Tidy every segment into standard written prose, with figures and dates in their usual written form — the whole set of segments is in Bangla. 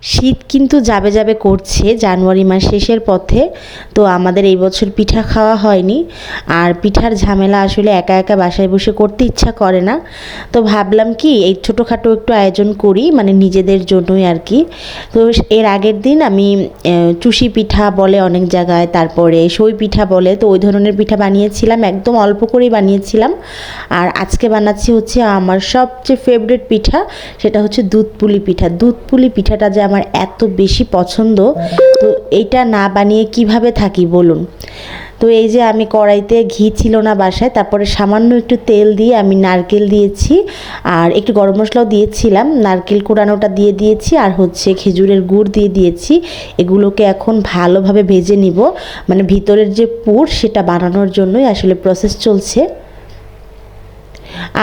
শীত কিন্তু যাবে যাবে করছে, জানুয়ারি মাস শেষের পথে। তো আমাদের এই বছর পিঠা খাওয়া হয়নি। আর পিঠার ঝামেলা আসলে একা একা বাসায় বসে করতে ইচ্ছা করে না। তো ভাবলাম কি এই ছোটোখাটো একটু আয়োজন করি, মানে নিজেদের জন্যই আর কি। তো এর আগের দিন আমি চুষি পিঠা বলে অনেক জায়গায়, তারপরে সই পিঠা বলে, তো ওই ধরনের পিঠা বানিয়েছিলাম, একদম অল্প করেই বানিয়েছিলাম। আর আজকে বানাচ্ছি হচ্ছে আমার সবচেয়ে ফেভারিট পিঠা, সেটা হচ্ছে দুধ পুলি পিঠা। দুধ পুলি পিঠাটা যে আমার এত বেশি পছন্দ, তো এইটা না বানিয়ে কিভাবে থাকি বলুন। তো এই যে আমি কড়াইতে ঘি ছিল না বাসায়, তারপরে সামান্য একটু তেল দিয়ে আমি নারকেল দিয়েছি, আর একটু গরম মশলাও দিয়েছিলাম, নারকেল কোড়ানোটা দিয়ে দিয়েছি, আর হচ্ছে খেজুরের গুড় দিয়ে দিয়েছি। এগুলোকে এখন ভালোভাবে ভেজে নিব, মানে ভিতরের যে পুর সেটা বানানোর জন্যই আসলে প্রসেস চলছে।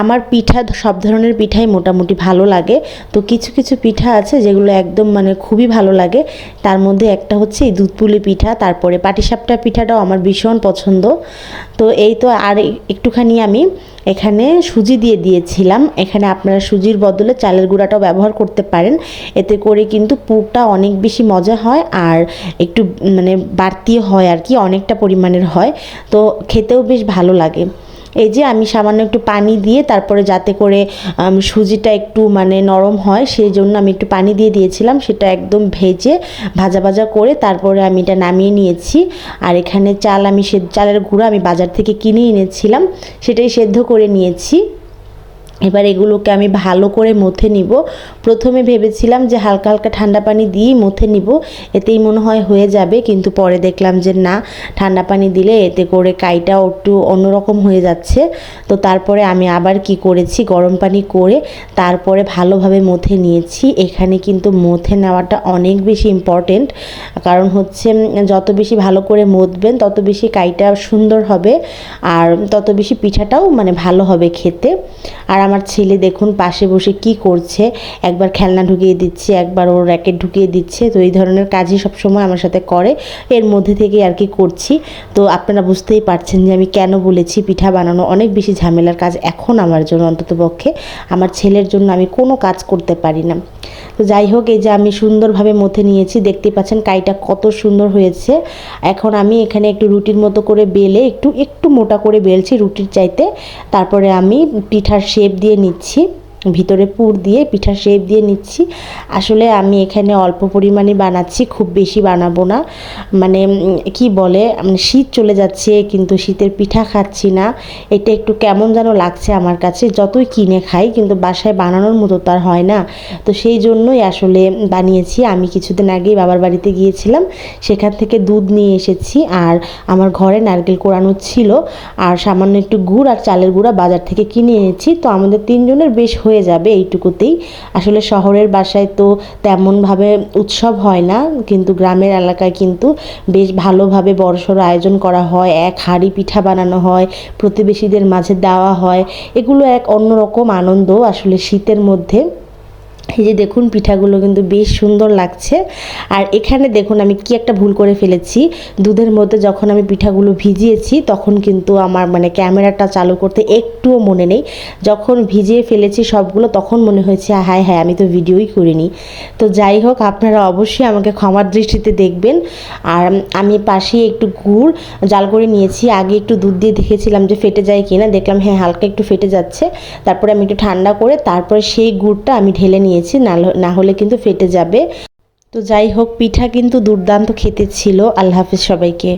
আমার পিঠা সব ধরনের পিঠাই মোটামুটি ভালো লাগে। তো কিছু কিছু পিঠা আছে যেগুলো একদম মানে খুবই ভালো লাগে। তার মধ্যে একটা হচ্ছে এই দুধ পুলি পিঠা, তারপরে পাটিসাপটা পিঠাটাও আমার ভীষণ পছন্দ। তো এই তো আর একটুখানি আমি এখানে সুজি দিয়ে দিয়েছিলাম। এখানে আপনারা সুজির বদলে চালের গুঁড়াটাও ব্যবহার করতে পারেন, এতে করে কিন্তু পুরটা অনেক বেশি মজা হয়, আর একটু মানে বাড়তি হয় আর কি, অনেকটা পরিমাণের হয়, তো খেতেও বেশ ভালো লাগে। এই যে আমি সামান্য একটু পানি দিয়ে, তারপরে যাতে করে সুজিটা একটু মানে নরম হয় সেই জন্য আমি একটু পানি দিয়ে দিয়েছিলাম, সেটা একদম ভেজে ভাজা ভাজা করে তারপরে আমি এটা নামিয়ে নিয়েছি। আর এখানে আমি চালের গুঁড়ো আমি বাজার থেকে কিনে এনেছিলাম, সেটাই সেদ্ধ করে নিয়েছি। এবার এগুলোকে আমি ভালো করে মথে নিব। প্রথমে ভেবেছিলাম যে হালকা হালকা ঠান্ডা পানি দিয়েই মথে নিব, এতেই মনে হয় হয়ে যাবে, কিন্তু পরে দেখলাম যে না, ঠান্ডা পানি দিলে এতে করে কাইটাও একটু অন্যরকম হয়ে যাচ্ছে। তো তারপরে আমি আবার কি করেছি, গরম পানি করে তারপরে ভালোভাবে মথে নিয়েছি। এখানে কিন্তু মথে নেওয়াটা অনেক বেশি ইম্পর্টেন্ট, কারণ হচ্ছে যত বেশি ভালো করে মথবেন তত বেশি কাইটা সুন্দর হবে, আর তত বেশি পিঠাটাও মানে ভালো হবে খেতে। আর আমার ছেলে দেখুন পাশে বসে কি করছে, একবার খেলনা ঢুকিয়ে দিচ্ছে, একবার ওর র্যাকেট ঢুকিয়ে দিচ্ছে। তো এই ধরনের কাজই সবসময় আমার সাথে করে, এর মধ্যে থেকে আর কি করছি। তো আপনারা বুঝতেই পারছেন যে আমি কেন বলেছি পিঠা বানানো অনেক বেশি ঝামেলার কাজ এখন আমার জন্য, অন্ততপক্ষে আমার ছেলের জন্য আমি কোনো কাজ করতে পারি না। তো যাই হোক, এই যে আমি সুন্দরভাবে মথে নিয়েছি, দেখতে পাচ্ছেন কাইটা কত সুন্দর হয়েছে। এখন আমি এখানে একটু রুটির মতো করে বেলে একটু একটু মোটা করে বেলছি রুটির চাইতে, তারপরে আমি পিঠার শেপ দিয়ে নিচ্ছি, ভিতরে পুর দিয়ে পিঠার শেপ দিয়ে নিচ্ছি। আসলে আমি এখানে অল্প পরিমাণে বানাচ্ছি, খুব বেশি বানাবো না। মানে কি বলে, শীত চলে যাচ্ছে কিন্তু শীতের পিঠা খাচ্ছি না, এটা একটু কেমন যেন লাগছে আমার কাছে। যতই কিনে খাই কিন্তু বাসায় বানানোর মতো তার হয় না। তো সেই জন্যই আসলে বানিয়েছি। আমি কিছুদিন আগেই বাবার বাড়িতে গিয়েছিলাম, সেখান থেকে দুধ নিয়ে এসেছি, আর আমার ঘরে নারকেল কোড়ানো ছিল, আর সামান্য একটু গুড় আর চালের গুঁড়া বাজার থেকে কিনে এনেছি। তো আমাদের তিনজনের বেশ হয়ে যাবে এইটুকুতেই। আসলে শহরের বাসায় তো তেমনভাবে উৎসব হয় না, কিন্তু গ্রামের এলাকায় কিন্তু বেশ ভালোভাবে বড়সড় আয়োজন করা হয়, এক হাঁড়ি পিঠা বানানো হয়, প্রতিবেশীদের মাঝে দেওয়া হয়। এগুলো এক অন্যরকম আনন্দ আসলে শীতের মধ্যে। এই যে দেখুন পিঠাগুলো কিন্তু বেশ সুন্দর লাগছে। আর এখানে দেখুন আমি কি একটা ভুল করে ফেলেছি, দুধের মধ্যে যখন আমি পিঠাগুলো ভিজিয়েছি তখন কিন্তু আমার মানে ক্যামেরাটা চালু করতে একটুও মনে নেই। যখন ভিজিয়ে ফেলেছি সবগুলো তখন মনে হয়েছে হায় হায়, আমি তো ভিডিওই করিনি। তো যাই হোক, আপনারা অবশ্যই আমাকে ক্ষমার দৃষ্টিতে দেখবেন। আর আমি পাশে একটু গুড় জাল করে নিয়েছি, আগে একটু দুধ দিয়ে দেখেছিলাম যে ফেটে যায় কিনা, দেখলাম হ্যাঁ হালকা একটু ফেটে যাচ্ছে। তারপরে আমি একটু ঠান্ডা করে তারপরে সেই গুড়টা আমি ঢেলে নিয়েছি, না হলে কিন্তু ফেটে যাবে। তো যাই হোক, পিঠা কিন্তু দুর্দান্ত খেতে ছিল। আল্লাহ হাফেজ সবাইকে।